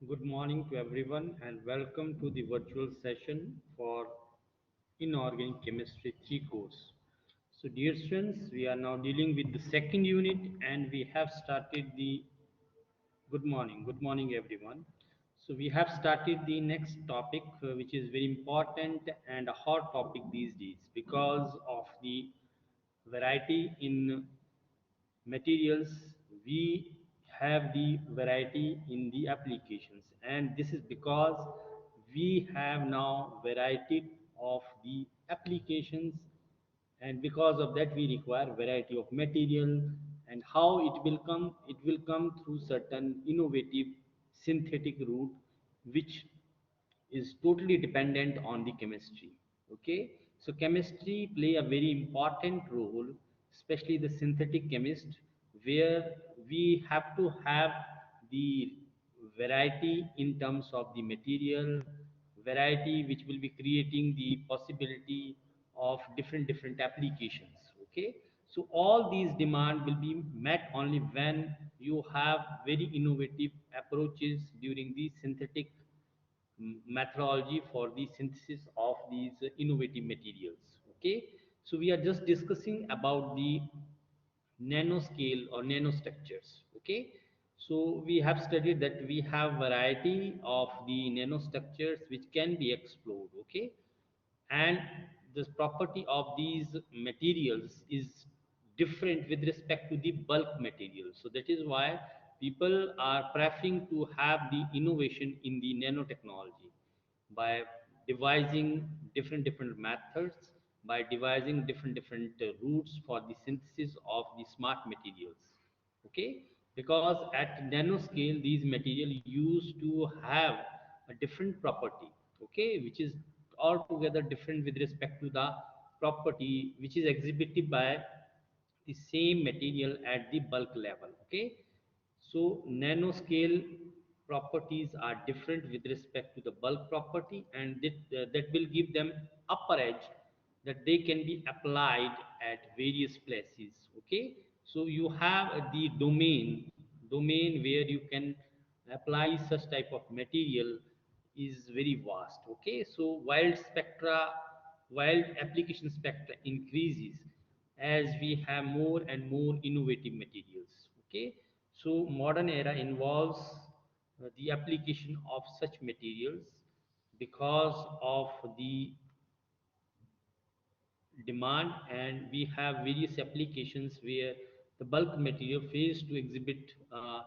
Good morning to everyone and welcome to the virtual session for Inorganic Chemistry 3 course. So dear students, we are now dealing with the second unit and we have started the good morning everyone. So we have started the next topic which is very important and a hot topic these days because of the variety in materials. We have the variety in the applications, and this is because we have now variety of the applications, and because of that we require variety of material. And how it will come through certain innovative synthetic route which is totally dependent on the chemistry. Okay, so chemistry play a very important role, especially the synthetic chemist, where we have to have the variety in terms of the material, variety which will be creating the possibility of different applications. Okay, so all these demand will be met only when you have very innovative approaches during the synthetic methodology for the synthesis of these innovative materials. Okay, so we are just discussing about the nanoscale or nanostructures. Okay, so we have studied that we have variety of the nanostructures which can be explored. Okay, and the property of these materials is different with respect to the bulk material. So that is why people are preferring to have the innovation in the nanotechnology by devising different methods, by devising different routes for the synthesis of the smart materials. Okay, because at nanoscale these material used to have a different property. Okay, which is altogether different with respect to the property which is exhibited by the same material at the bulk level. Okay, so nanoscale properties are different with respect to the bulk property, and that will give them upper edge that they can be applied at various places. Okay, so you have the domain where you can apply such type of material is very vast. Okay, so wild application spectra increases as we have more and more innovative materials. Okay, so modern era involves the application of such materials because of the demand, and we have various applications where the bulk material fails to exhibit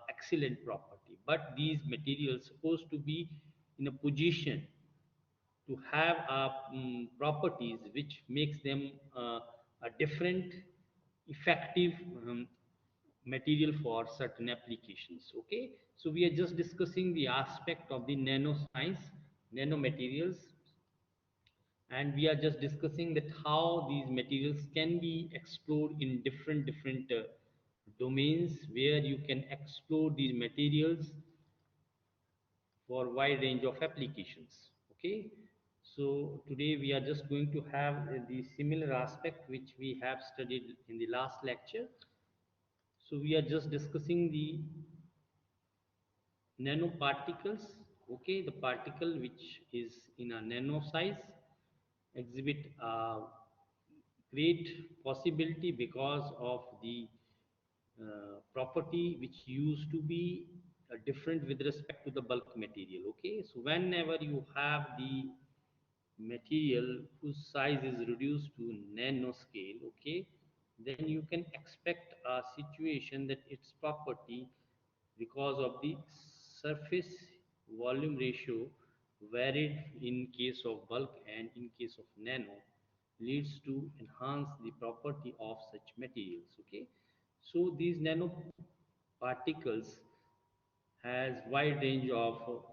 excellent property, but these materials supposed to be in a position to have properties which makes them a different effective material for certain applications. Okay, so we are just discussing the aspect of the nano science, nanomaterials, and we are just discussing that how these materials can be explored in different domains where you can explore these materials for wide range of applications. Okay, so today we are just going to have the similar aspect which we have studied in the last lecture. So we are just discussing the nanoparticles. Okay, the particle which is in a nano size exhibit great possibility because of the property which used to be different with respect to the bulk material. Okay, so whenever you have the material whose size is reduced to nanoscale, okay, then you can expect a situation that its property, because of the surface volume ratio varied in case of bulk and in case of nano, leads to enhance the property of such materials. Okay, so these nanoparticles has wide range of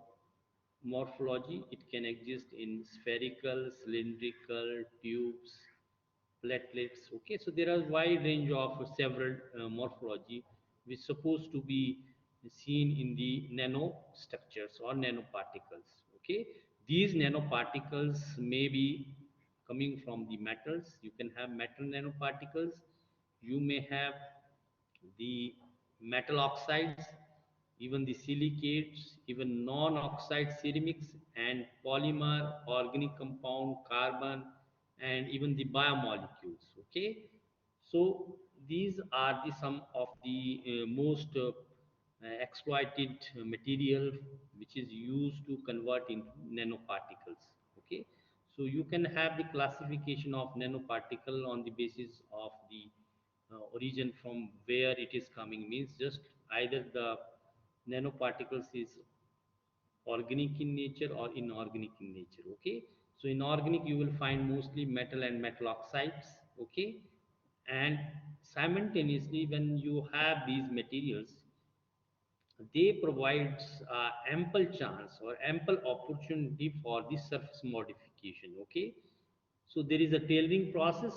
morphology. It can exist in spherical, cylindrical, tubes, platelets. Okay, so there are wide range of several morphology which supposed to be seen in the nanostructures or nanoparticles. Okay, these nanoparticles may be coming from the metals. You can have metal nanoparticles. You may have the metal oxides, even the silicates, even non-oxide ceramics and polymer, organic compound, carbon, and even the biomolecules. Okay, so these are the some of the most exploited material which is used to convert into nanoparticles. Okay, so you can have the classification of nanoparticle on the basis of the origin from where it is coming, means just either the nanoparticles is organic in nature or inorganic in nature. Okay, so inorganic you will find mostly metal and metal oxides. Okay, and simultaneously when you have these materials, they provides ample chance or ample opportunity for the surface modification. Okay, so there is a tailoring process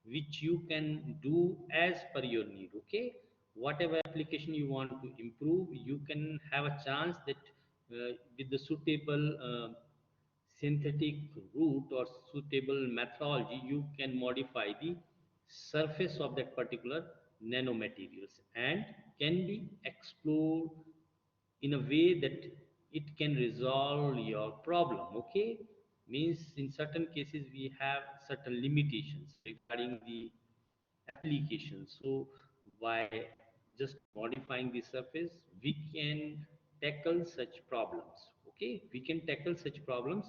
which you can do as per your need. Okay, whatever application you want to improve, you can have a chance that with the suitable synthetic route or suitable methodology, you can modify the surface of that particular nanomaterials and can be explored in a way that it can resolve your problem. Okay, means in certain cases we have certain limitations regarding the application. So by just modifying the surface, we can tackle such problems. Okay, we can tackle such problems.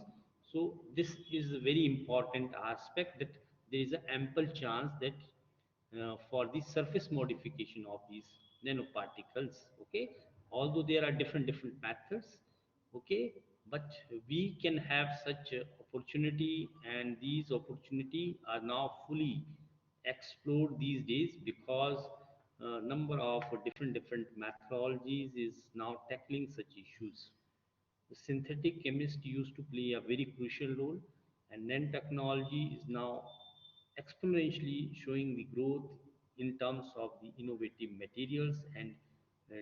So this is a very important aspect, that there is an ample chance that for the surface modification of these nanoparticles. Okay, although there are different methods. Okay, but we can have such a opportunity, and these opportunity are now fully explored these days, because number of different methodologies is now tackling such issues. The synthetic chemist used to play a very crucial role, and nanotechnology is now exponentially showing the growth in terms of the innovative materials and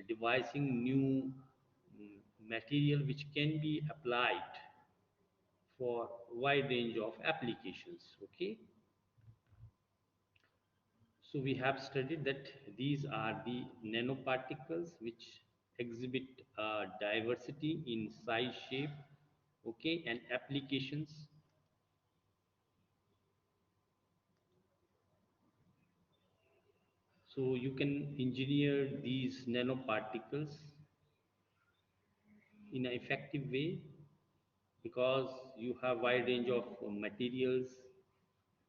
devising new material which can be applied for wide range of applications. Okay, so we have studied that these are the nanoparticles which exhibit diversity in size, shape, okay, and applications. So you can engineer these nanoparticles in an effective way, because you have wide range of materials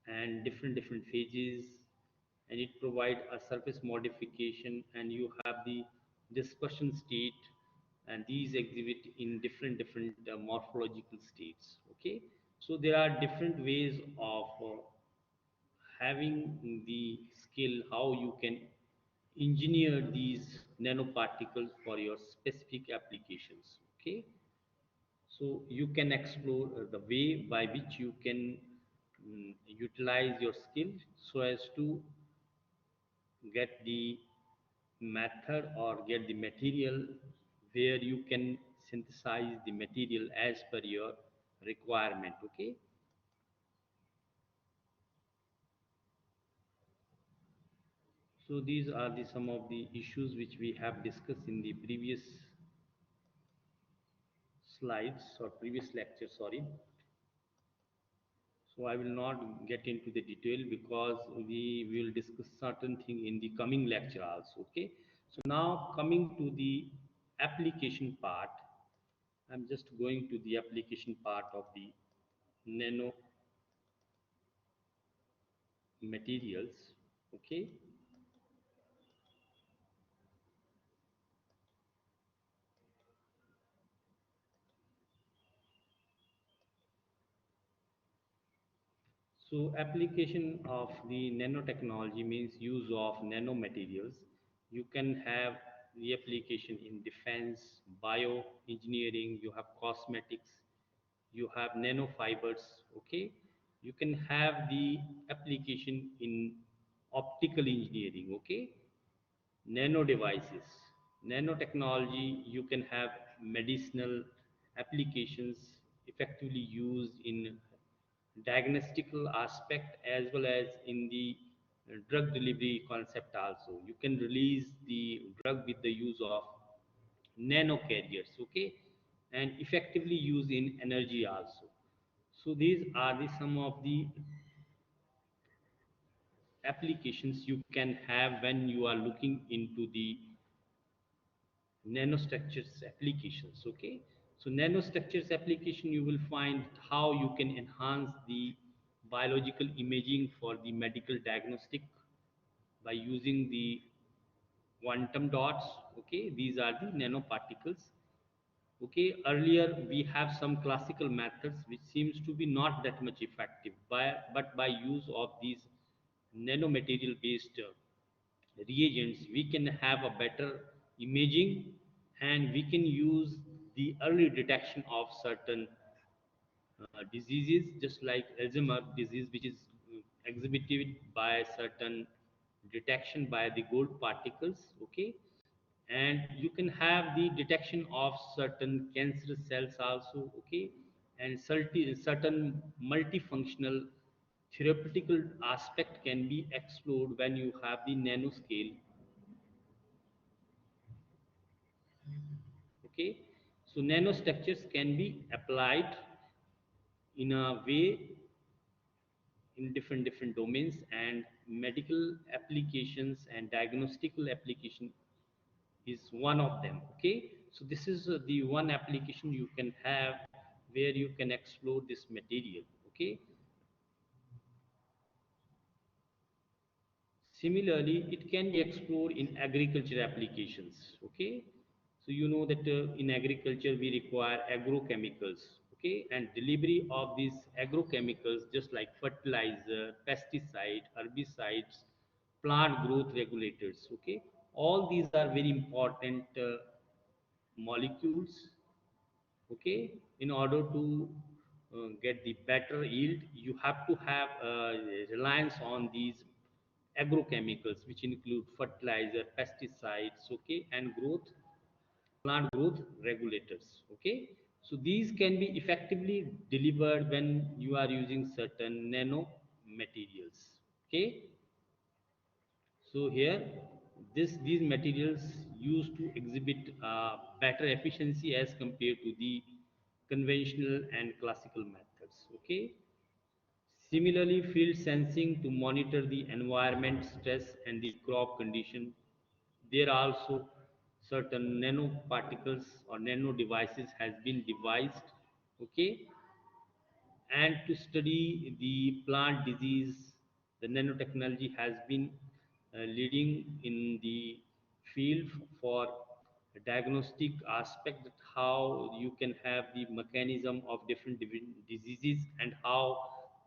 and different phases, and it provide a surface modification, and you have the dispersion state, and these exhibit in different morphological states. Okay, so there are different ways of having the skill how you can engineer these nanoparticles for your specific applications. Okay, so you can explore the way by which you can utilize your skill so as to get the method or get the material where you can synthesize the material as per your requirement. Okay, so these are the some of the issues which we have discussed in the previous slides or previous lecture, sorry. So I will not get into the detail, because we will discuss certain thing in the coming lecture also. Okay, so now coming to the application part, I'm just going to the application part of the nano materials. Okay, so application of the nanotechnology means use of nanomaterials. You can have the application in defense, bioengineering, you have cosmetics, you have nanofibers. Okay, you can have the application in optical engineering. Okay, nano devices, nanotechnology, you can have medicinal applications effectively used in diagnostical aspect as well as in the drug delivery concept also. You can release the drug with the use of nano carriers, okay, and effectively used in energy also. So these are the some of the applications you can have when you are looking into the nanostructures applications, okay. So nanostructures application, you will find how you can enhance the biological imaging for the medical diagnostic by using the quantum dots, okay. These are the nanoparticles, okay. Earlier we have some classical methods which seems to be not that much effective, but by use of these nanomaterial based reagents we can have a better imaging, and we can use the early detection of certain diseases, just like Alzheimer disease, which is exhibited by certain detection by the gold particles, okay. And you can have the detection of certain cancer cells also, okay. And certain multifunctional therapeutical aspect can be explored when you have the nanoscale, okay. So nanostructures can be applied in a way in different domains, and medical applications and diagnostical application is one of them, okay. So this is the one application you can have where you can explore this material, okay. Similarly, it can be explored in agriculture applications. Okay, so you know that in agriculture we require agrochemicals. Okay, and delivery of these agrochemicals, just like fertilizer, pesticide, herbicides, plant growth regulators. Okay, all these are very important molecules, okay. In order to get the better yield, you have to have reliance on these agrochemicals, which include fertilizer, pesticides, okay, and growth plant growth regulators, okay. So these can be effectively delivered when you are using certain nano materials, okay. So here, these materials used to exhibit better efficiency as compared to the conventional and classical methods. Okay. Similarly, field sensing to monitor the environment stress and the crop condition. There are also certain nanoparticles or nano devices has been devised. Okay, and to study the plant disease, the nanotechnology has been leading in the field for diagnostic aspect, that how you can have the mechanism of different diseases and how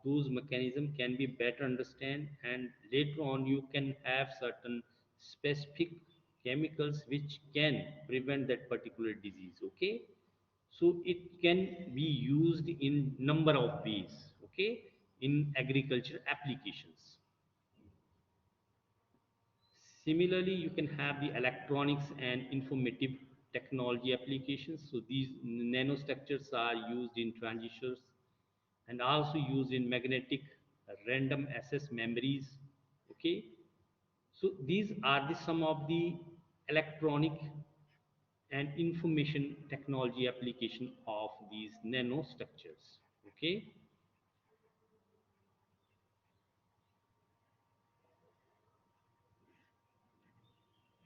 those mechanism can be better understand, and later on you can have certain specific chemicals which can prevent that particular disease, okay. So it can be used in number of ways, okay, in agriculture applications. Similarly, you can have the electronics and informative technology applications. So these nanostructures are used in transistors and also used in magnetic random access memories, okay. So these are the some of the electronic and information technology application of these nanostructures, okay.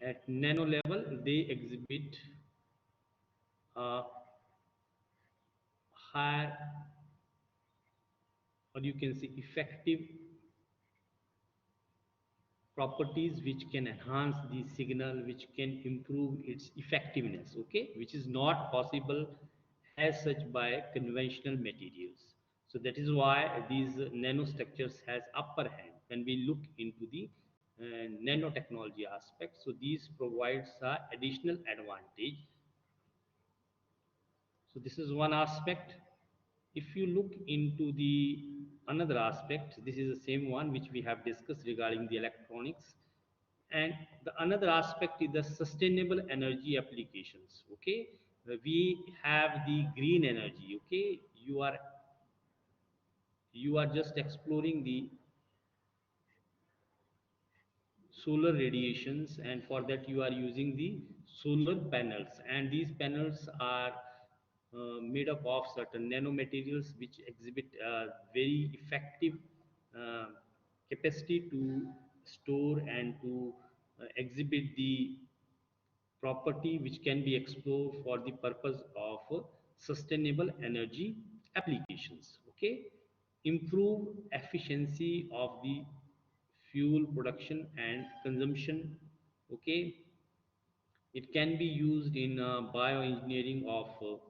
At nano level they exhibit a higher, or you can say effective properties which can enhance the signal, which can improve its effectiveness, okay, which is not possible as such by conventional materials. So that is why these nanostructures has upper hand when we look into the nanotechnology aspect. So these provides a additional advantage. So this is one aspect. If you look into the another aspect, this is the same one which we have discussed regarding the electronics, and the another aspect is the sustainable energy applications, okay. We have the green energy, okay. You are just exploring the solar radiations, and for that you are using the solar panels, and these panels are made up of certain nanomaterials which exhibit very effective uh, capacity to store and to exhibit the property which can be explored for the purpose of sustainable energy applications. Okay, improve efficiency of the fuel production and consumption. Okay, it can be used in bioengineering of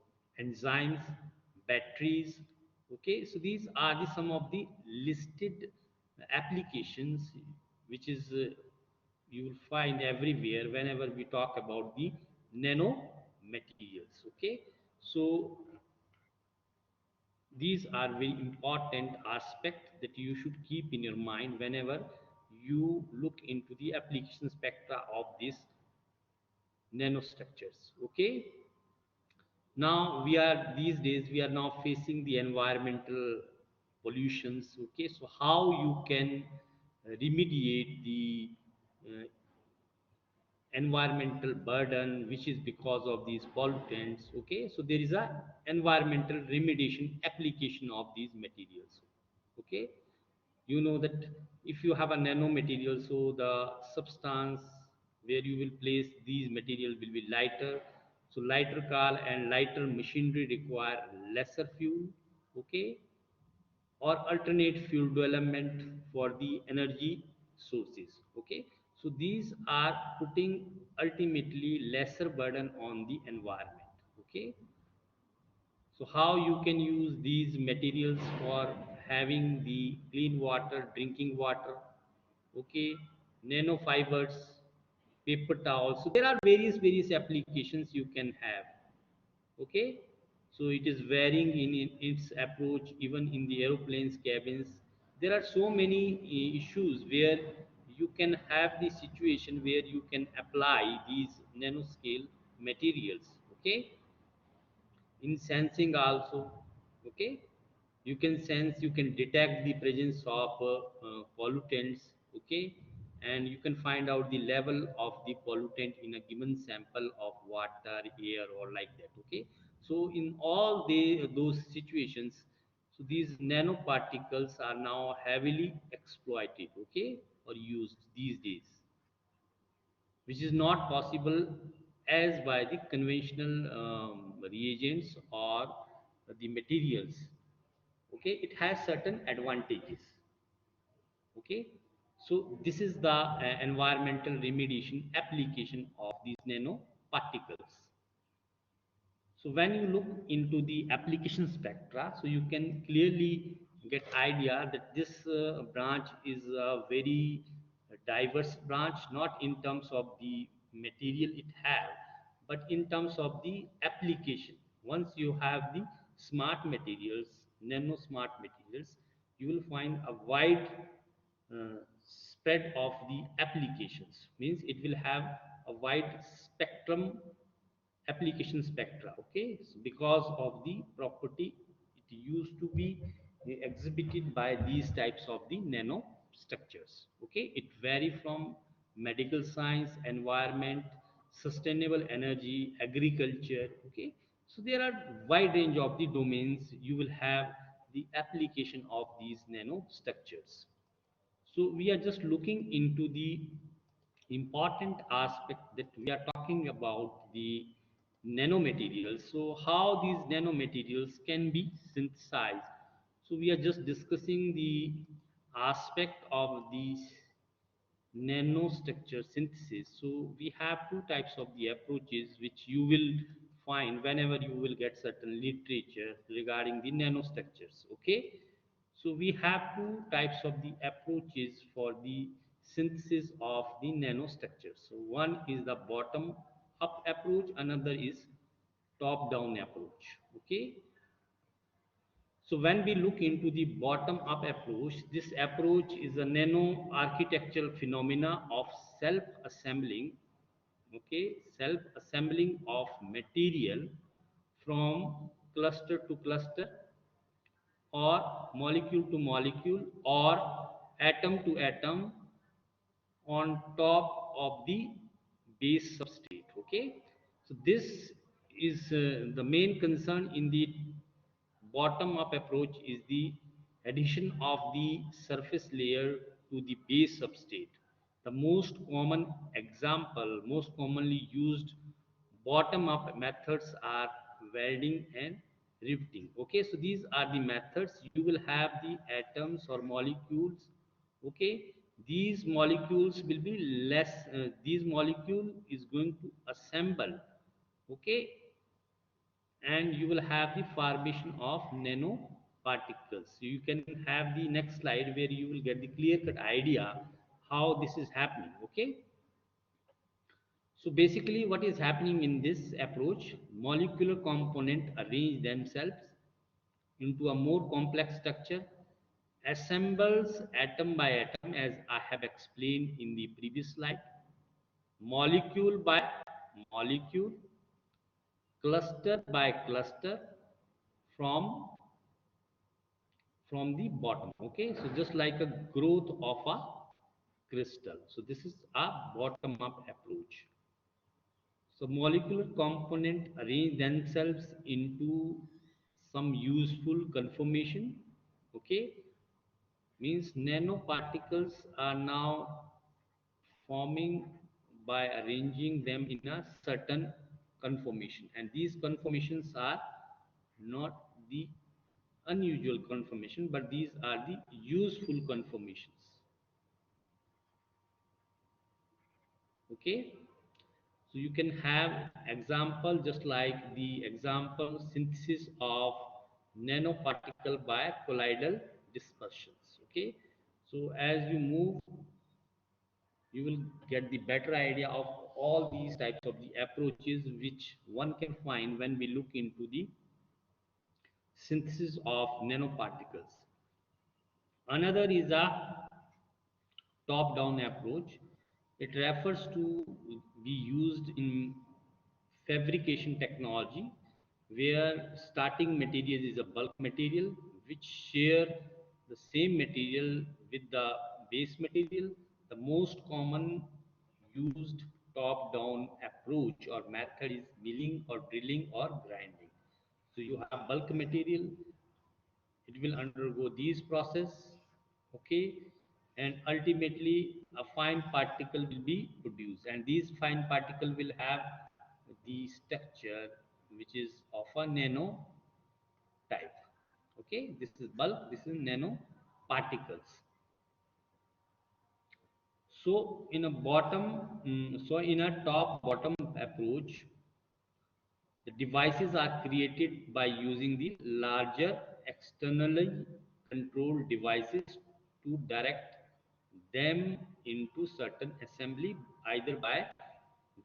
enzymes, batteries. Okay, so these are some of the listed applications which is you will find everywhere whenever we talk about the nano materials. Okay, so these are very important aspects that you should keep in your mind whenever you look into the application spectra of these nanostructures. Okay, now we are these days we are now facing the environmental pollutions. Okay, so how you can remediate the uh, environmental burden which is because of these pollutants. Okay, so there is a environmental remediation application of these materials. Okay, you know that if you have a nano material, so the substance where you will place these materials will be lighter. So lighter car and lighter machinery require lesser fuel. Okay, or alternate fuel development for the energy sources. Okay, so these are putting ultimately lesser burden on the environment. Okay, so how you can use these materials for having the clean water, drinking water. Okay, nanofibers, paper towels. So there are various applications you can have. Okay, so it is varying in its approach even in the aeroplanes cabins. There are so many issues where you can have the situation where you can apply these nanoscale materials. Okay, in sensing also. Okay, you can sense, you can detect the presence of pollutants. Okay, and you can find out the level of the pollutant in a given sample of water, air, or like that. Okay, so in all those situations, so these nanoparticles are now heavily exploited. Okay, or used these days, which is not possible as by the conventional reagents or the materials. Okay, it has certain advantages. Okay, so this is the environmental remediation application of these nanoparticles. So when you look into the application spectra, so you can clearly get idea that this branch is a very diverse branch, not in terms of the material it have, but in terms of the application. Once you have the smart materials, nano smart materials, you will find a wide spread of the applications. Means it will have a wide spectrum, application spectra. Okay, so because of the property it used to be exhibited by these types of the nano structures. Okay, it vary from medical science, environment, sustainable energy, agriculture. Okay, so there are wide range of the domains you will have the application of these nano structures. So we are just looking into the important aspect that we are talking about the nanomaterials. So how these nanomaterials can be synthesized. So we are just discussing the aspect of these nanostructure synthesis. So we have two types of the approaches which you will find whenever you will get certain literature regarding the nanostructures. Okay, so we have two types of the approaches for the synthesis of the nanostructures. So one is the bottom up approach, another is top down approach. Okay, so when we look into the bottom up approach, this approach is a nano architectural phenomena of self assembling. Okay, self assembling of material from cluster to cluster, or molecule to molecule, or atom to atom, on top of the base substrate. Okay, so this is the main concern in the bottom up approach is the addition of the surface layer to the base substrate. The most common example, most commonly used bottom up methods are welding and riveting. Okay, so these are the methods. You will have the atoms or molecules. Okay, these molecules will be less, these molecule is going to assemble. Okay, and you will have the formation of nanoparticles. So you can have the next slide where you will get the clear cut idea how this is happening. Okay, so basically what is happening in this approach, molecular component arrange themselves into a more complex structure, assembles atom by atom as I have explained in the previous slide, molecule by molecule, cluster by cluster, from the bottom. Okay, so just like a growth of a crystal. So this is a bottom up approach. So molecular component arrange themselves into some useful conformation. Okay, means nanoparticles are now forming by arranging them in a certain conformation, and these conformations are not the unusual conformation, but these are the useful conformations. Okay, so you can have example just like the example synthesis of nanoparticle by colloidal dispersions. Okay, so as you move, you will get the better idea of all these types of the approaches which one can find when we look into the synthesis of nanoparticles. Another is a top down approach. It refers to be used in fabrication technology where starting material is a bulk material which share the same material with the base material. The most common used top down approach or method is milling or drilling or grinding. So you have bulk material, it will undergo these process. Okay, and ultimately a fine particle will be produced, and these fine particle will have the structure which is of a nano type. Okay, this is bulk, this is nano particles. So in a in a top bottom approach, the devices are created by using the larger externally controlled devices to direct them into certain assembly either by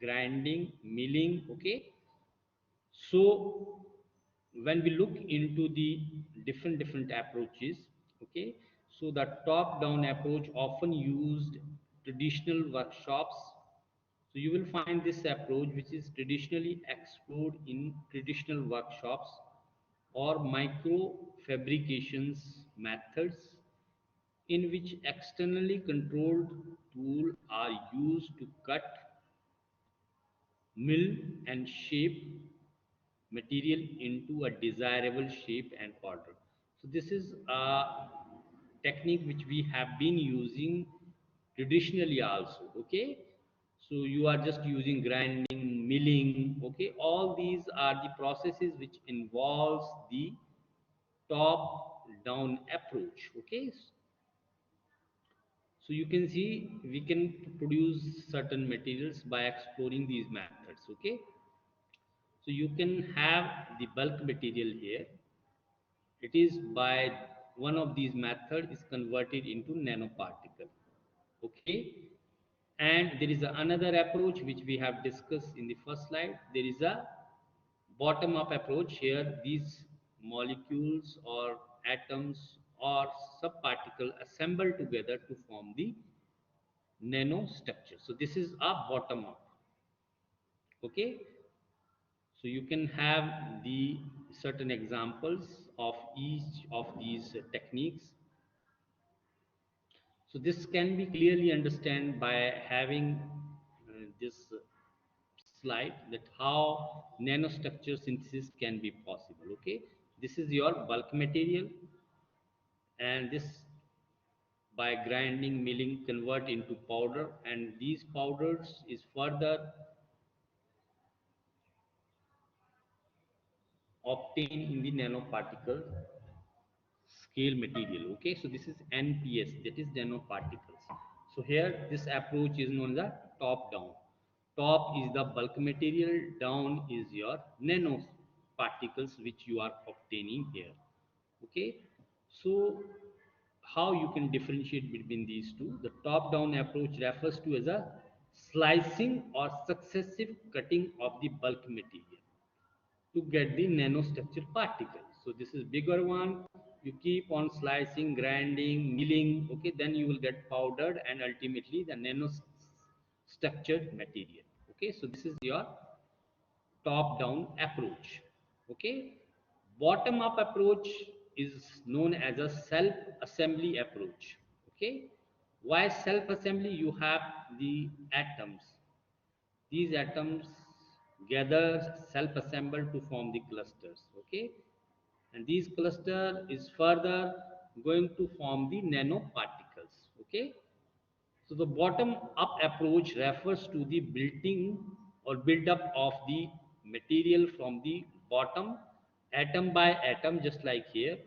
grinding, milling. Okay, so when we look into the different approaches, okay, so the top down approach often used traditional workshops. So you will find this approach which is traditionally explored in traditional workshops or micro fabrications methods in which externally controlled tools are used to cut, mill and shape material into a desirable shape and order. So this is a technique which we have been using traditionally also. Okay, so you are just using grinding, milling. Okay, all these are the processes which involves the top down approach. Okay, so you can see we can produce certain materials by exploring these methods. Okay, so you can have the bulk material here. It is by one of these method is converted into nanoparticle. Okay, and there is another approach which we have discussed in the first slide. There is a bottom up approach. Here these molecules or atoms or subparticle assemble together to form the nanostructure. So this is a bottom up. Okay, so you can have the certain examples of each of these techniques. So this can be clearly understand by having this slide that how nanostructure synthesis can be possible. Okay, this is your bulk material, and this by grinding, milling, convert into powder, and these powders is further obtained in the nanoparticle scale material. Okay, so this is NPS, that is nanoparticles. So here this approach is known as a top down. Top is the bulk material, down is your nanoparticles which you are obtaining here. Okay, so how you can differentiate between these two? The top down approach refers to as a slicing or successive cutting of the bulk material to get the nanostructure particles. So this is bigger one. You keep on slicing, grinding, milling. Okay, then you will get powdered and ultimately the nanostructured material. Okay, so this is your top-down approach. Okay, bottom-up approach is known as a self-assembly approach. Okay, why self-assembly? You have the atoms. These atoms gather self-assemble to form the clusters. Okay, and these cluster is further going to form the nanoparticles. Okay, so the bottom up approach refers to the building or build up of the material from the bottom, atom by atom, just like here,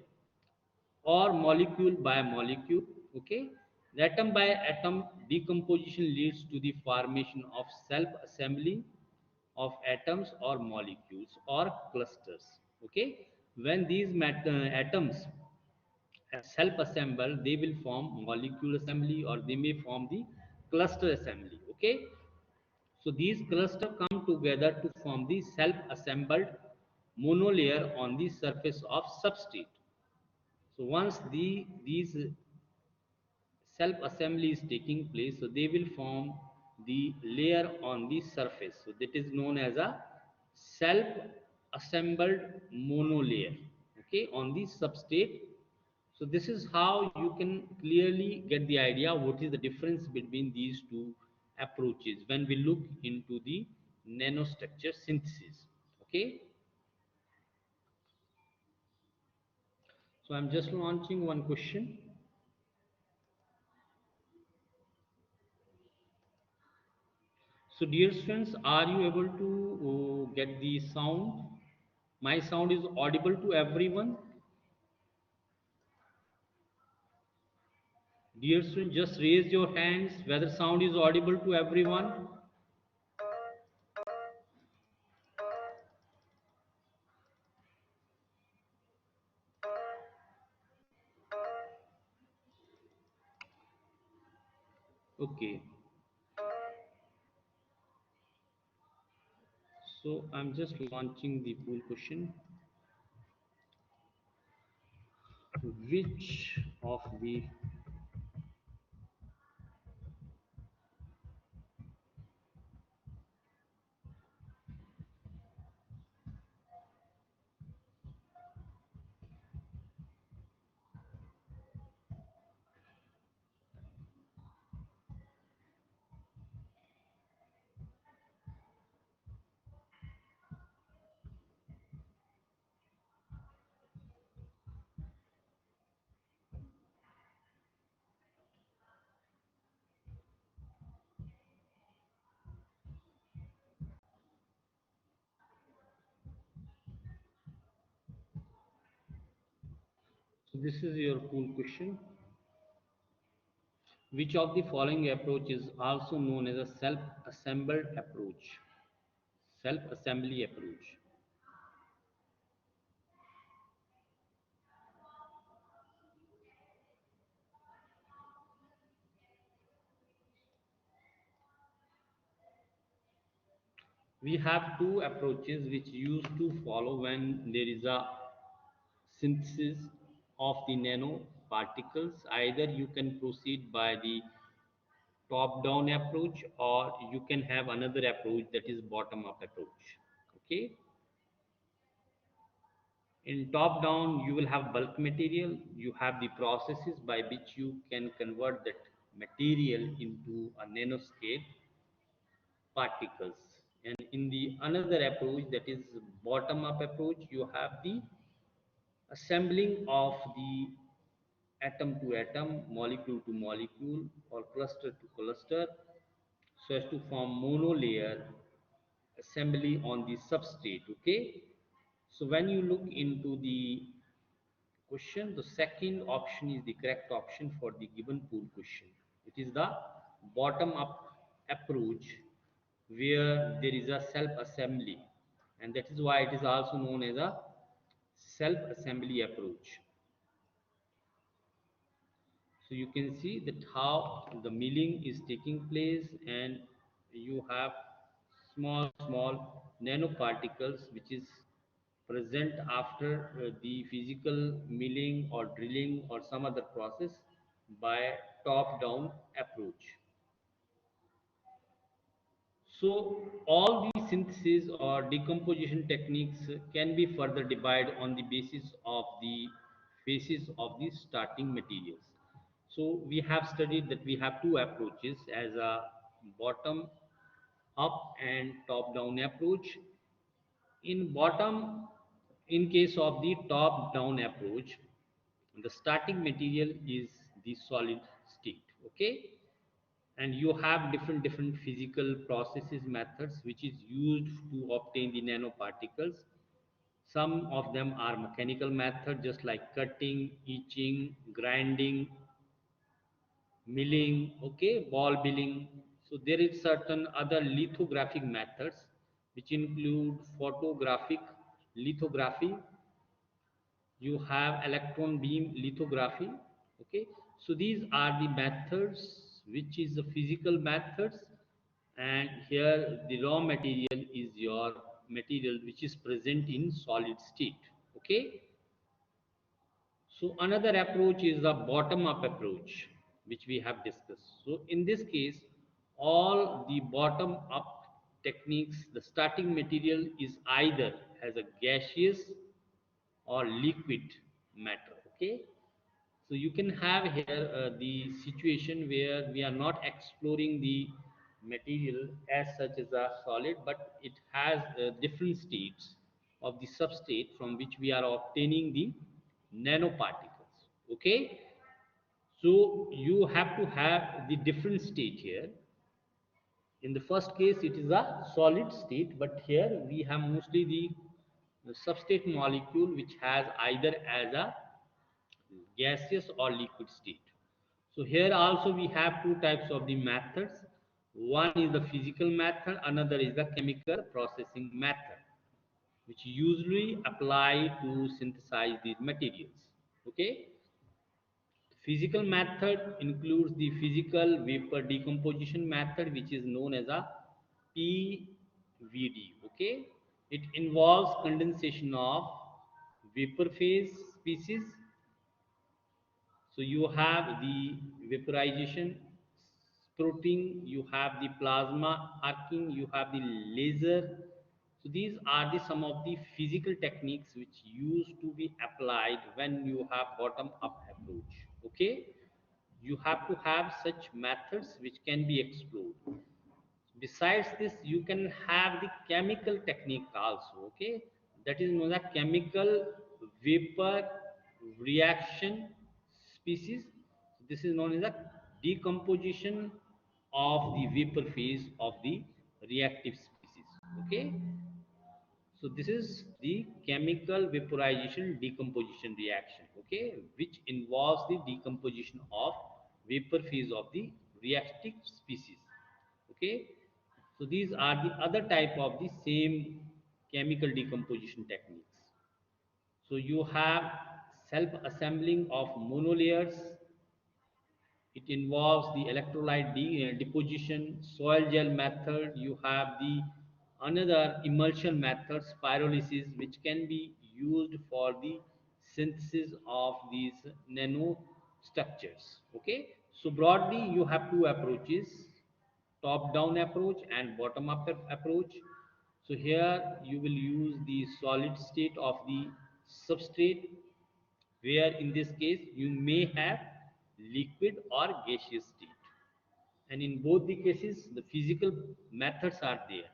or molecule by molecule. Okay, the atom by atom decomposition leads to the formation of self assembly of atoms or molecules or clusters. Okay, when these atoms self assemble, they will form molecule assembly or they may form the cluster assembly. Okay, so these cluster come together to form the self assembled monolayer on the surface of substrate. So once these self assembly is taking place, so they will form the layer on the surface, so that is known as a self assembled monolayer. Okay, on the substrate. So this is how you can clearly get the idea what is the difference between these two approaches when we look into the nanostructure synthesis. Okay, so I'm just launching one question. So, dear students, are you able to get the sound? My sound is audible to everyone. Dear students, just raise your hands whether sound is audible to everyone. Okay, so I'm just launching the poll question. Which of the so this is your poll question. Which of the following approach is also known as a self-assembled approach? Self-assembly approach. We have two approaches which used to follow when there is a synthesis of the nanoparticles. Either you can proceed by the top down approach or you can have another approach that is bottom up approach. Okay, in top down you will have bulk material, you have the processes by which you can convert that material into a nanoscale particles. And in the another approach, that is bottom up approach, you have the assembling of the atom to atom, molecule to molecule, or cluster to cluster, so as to form monolayer assembly on the substrate. Okay, so when you look into the question, the second option is the correct option for the given pool question. It is the bottom up approach, where there is a self assembly, and that is why it is also known as a self assembly approach. So you can see that how the milling is taking place, and you have small nanoparticles which is present after the physical milling or drilling or some other process by top down approach. So all these synthesis or decomposition techniques can be further divided on the basis of the phases of the starting materials. So we have studied that we have two approaches as a bottom up and top down approach. In bottom, in case of the top down approach, the starting material is the solid state. Okay, and you have different physical processes methods which is used to obtain the nanoparticles. Some of them are mechanical method, just like cutting, etching, grinding, milling, okay, ball milling. So there is certain other lithographic methods which include photographic lithography. You have electron beam lithography. Okay, so these are the methods which is the physical methods, and here the raw material is your material which is present in solid state. Okay, so another approach is the bottom up approach which we have discussed. So in this case, all the bottom up techniques, the starting material is either as a gaseous or liquid matter. Okay, so you can have here the situation where we are not exploring the material as such as a solid, but it has different states of the substrate from which we are obtaining the nanoparticles. Okay, so you have to have the different state here. In the first case it is a solid state, but here we have mostly the substrate molecule which has either as a gaseous or liquid state. So here also we have two types of the methods. One is the physical method, another is the chemical processing method, which usually apply to synthesize these materials. Okay, physical method includes the physical vapor decomposition method, which is known as a PVD. Okay, it involves condensation of vapor phase species. So you have the vaporization, sprouting, you have the plasma arcing, you have the laser. So these are the some of the physical techniques which used to be applied when you have bottom up approach. Okay, you have to have such methods which can be explored. Besides this, you can have the chemical technique also. Okay, that is known as chemical vapor reaction species. This is known as a decomposition of the vapor phase of the reactive species. Okay, so this is the chemical vaporization decomposition reaction. Okay, which involves the decomposition of vapor phase of the reactive species. Okay, so these are the other type of the same chemical decomposition techniques. So you have self assembling of monolayers. It involves the electrolyte deposition, soil gel method. You have the another emulsion method, pyrolysis, which can be used for the synthesis of these nano structures. Okay, so broadly you have two approaches: top down approach and bottom up approach. So here you will use the solid state of the substrate, where in this case you may have liquid or gaseous state. and in both the cases the physical methods are there.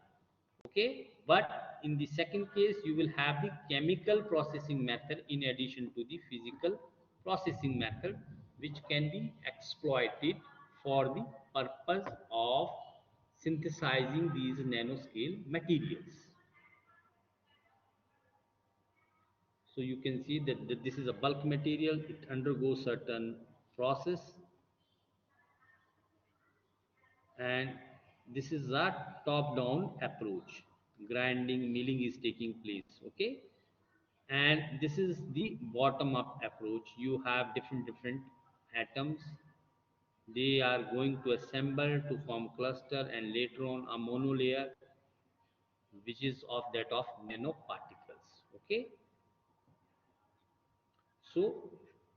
Okay, but in the second case you will have the chemical processing method in addition to the physical processing method, which can be exploited for the purpose of synthesizing these nanoscale materials. So you can see that this is a bulk material, it undergoes certain process, and this is a top down approach. Grinding, milling is taking place. Okay, and this is the bottom up approach. You have different atoms, they are going to assemble to form cluster and later on a monolayer, which is of that of nanoparticles. Okay, so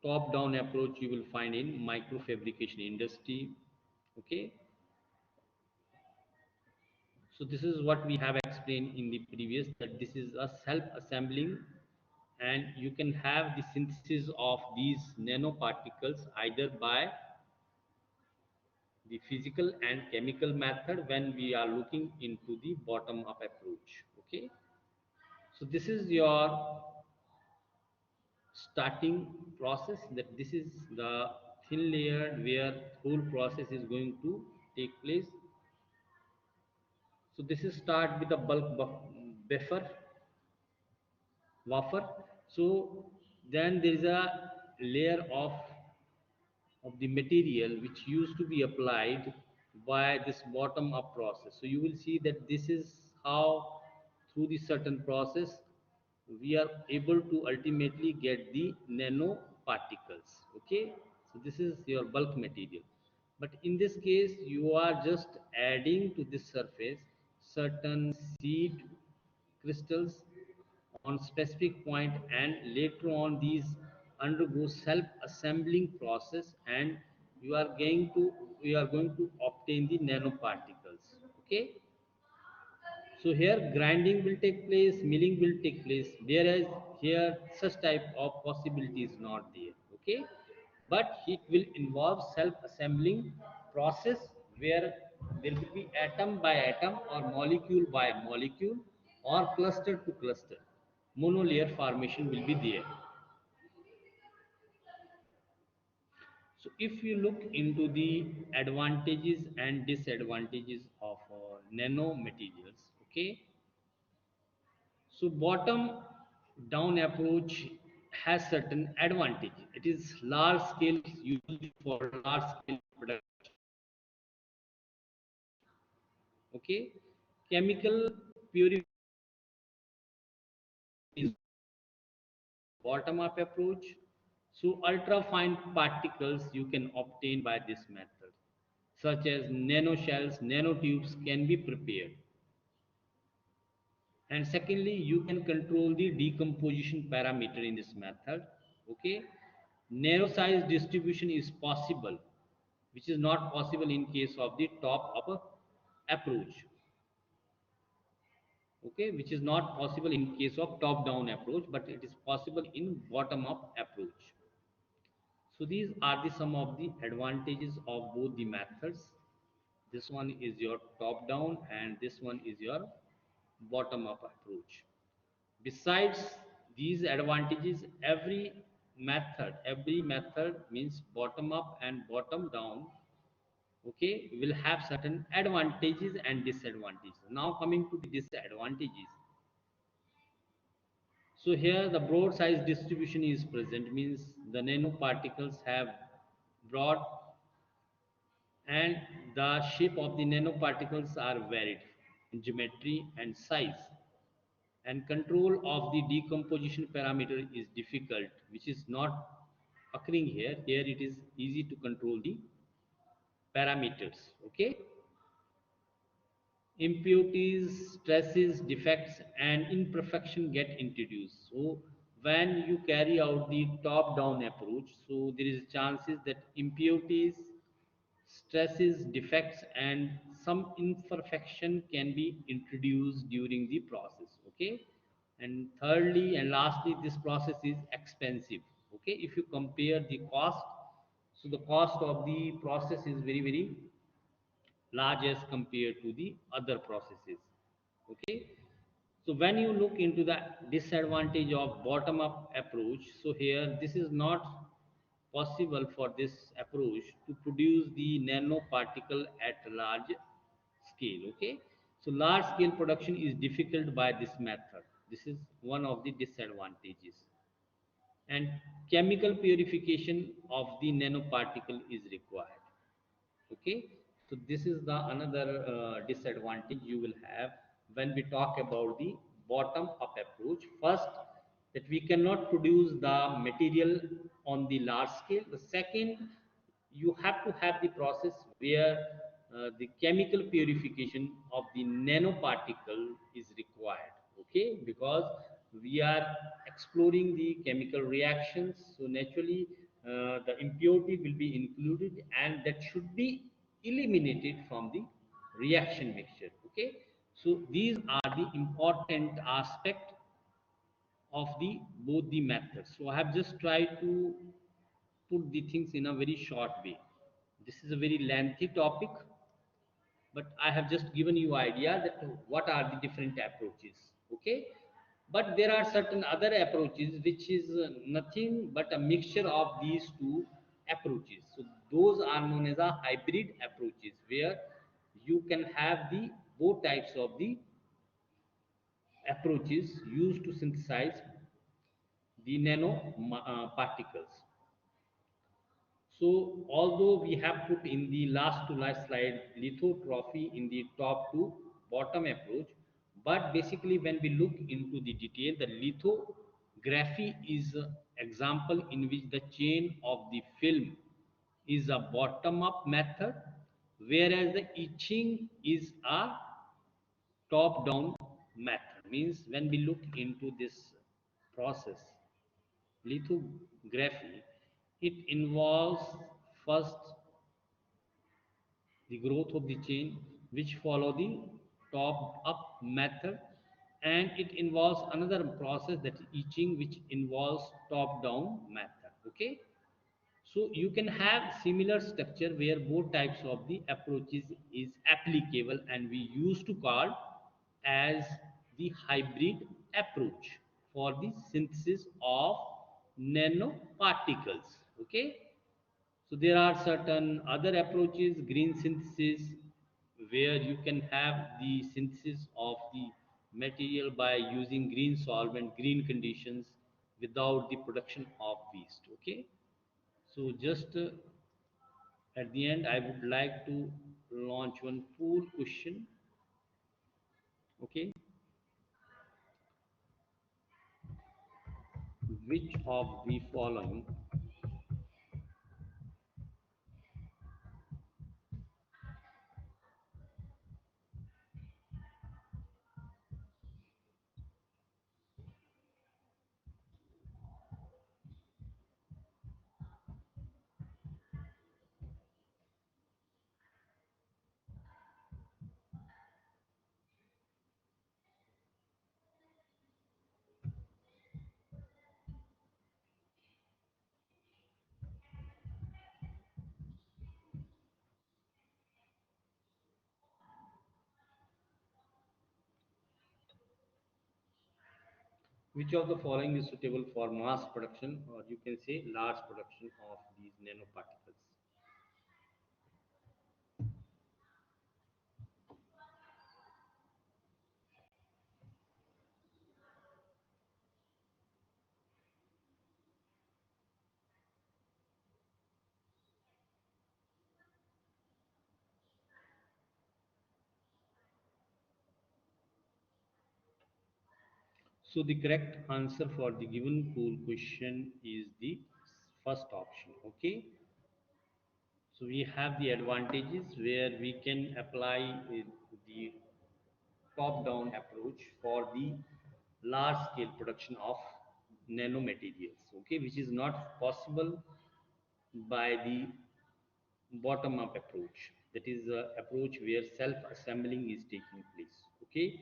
top down approach you will find in microfabrication industry. Okay, so this is what we have explained in the previous, that this is a self assembling, and you can have the synthesis of these nanoparticles either by the physical and chemical method when we are looking into the bottom up approach. Okay, so this is your starting process, that this is the thin layer where whole process is going to take place. So this is start with a buffer wafer. So then there is a layer of the material which used to be applied by this bottom up process. So you will see that this is how through the certain process we are able to ultimately get the nanoparticles. Okay, so this is your bulk material, but in this case you are just adding to this surface certain seed crystals on specific point, and later on these undergo self assembling process, and you are going to obtain the nanoparticles. Okay, so here grinding will take place, milling will take place, whereas here such type of possibility is not there. Okay, but it will involve self assembling process where there will be atom by atom or molecule by molecule or cluster to cluster monolayer formation will be there. So if you look into the advantages and disadvantages of nano materials. Okay, so bottom down approach has certain advantage. It is large scale, used for large scale production. Okay, chemical purification is bottom up approach. So ultra fine particles you can obtain by this method, such as nanoshells, nanotubes can be prepared. And secondly, you can control the decomposition parameter in this method. Okay, narrow size distribution is possible, which is not possible in case of the top up approach. Okay, which is not possible in case of top down approach, but it is possible in bottom up approach. So these are the some of the advantages of both the methods. This one is your top down and this one is your bottom up approach. Besides these advantages, every method means bottom up and bottom down, okay, will have certain advantages and disadvantages. Now coming to the disadvantages. So here the broad size distribution is present, means the nanoparticles have broad, and the shape of the nanoparticles are varied in geometry and size, and control of the decomposition parameter is difficult, which is not occurring here. Here it is easy to control the parameters. Okay, impurities, stresses, defects and imperfection get introduced. So when you carry out the top down approach, so there is chances that impurities, stresses, defects and some imperfection can be introduced during the process. Okay, and thirdly and lastly, this process is expensive. Okay, if you compare the cost, so the cost of the process is very large as compared to the other processes. Okay, so when you look into the disadvantage of bottom up approach, so here this is not possible for this approach to produce the nanoparticle at large scale. Okay, so large scale production is difficult by this method. This is one of the disadvantages. And chemical purification of the nanoparticle is required. Okay, so this is the another disadvantage you will have when we talk about the bottom up approach. First, that we cannot produce the material on the large scale. The second, you have to have the process where the chemical purification of the nanoparticle is required. Okay, because we are exploring the chemical reactions, so naturally the impurity will be included and that should be eliminated from the reaction mixture. Okay, so these are the important aspect of the both the methods. So I have just tried to put the things in a very short way. This is a very lengthy topic, but I have just given you idea that what are the different approaches. Okay, but there are certain other approaches which is nothing but a mixture of these two approaches. So those are known as a hybrid approaches, where you can have the both types of the approaches used to synthesize the nano particles. So although we have put in the last to last slide lithotrophy in the top to bottom approach, but basically when we look into the detail, the lithography is an example in which the chain of the film is a bottom up method, whereas the etching is a top down method. Means when we look into this process, lithography, it involves first the growth of the chain which follow the top up method, and it involves another process, that is etching, which involves top down method. Okay, so you can have similar structure where both types of the approaches is applicable, and we used to call as the hybrid approach for the synthesis of nanoparticles. Okay, so there are certain other approaches, green synthesis, where you can have the synthesis of the material by using green solvent, green conditions, without the production of waste. Okay, so just at the end, I would like to launch one pool question. Okay, which of the following, which of the following is suitable for mass production, or you can say large production of these nanoparticles? So the correct answer for the given pool question is the first option. Okay. So we have the advantages where we can apply the top-down approach for the large-scale production of nanomaterials. Okay, which is not possible by the bottom-up approach. That is the approach where self-assembling is taking place. Okay,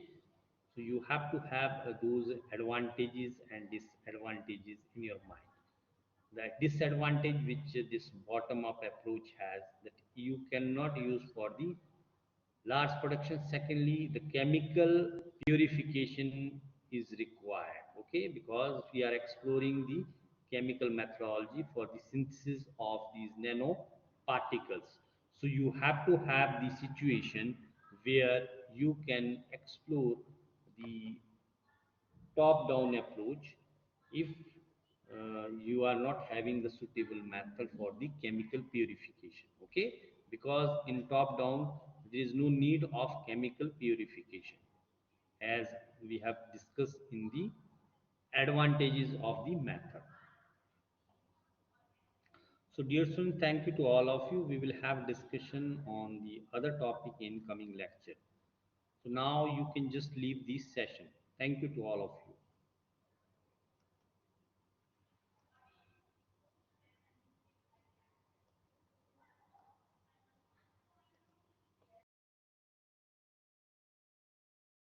so you have to have those advantages and disadvantages in your mind. The disadvantage which this bottom up approach has, that you cannot use for the Large production, secondly, the chemical purification is required, okay, because we are exploring the chemical methodology for the synthesis of these nanoparticles. So you have to have the situation where you can explore the top down approach if you are not having the suitable method for the chemical purification, okay, because in top down there is no need of chemical purification, as we have discussed in the advantages of the method. So dear students, thank you to all of you. We will have discussion on the other topic in coming lecture. So now you can just leave this session. Thank you to all of you.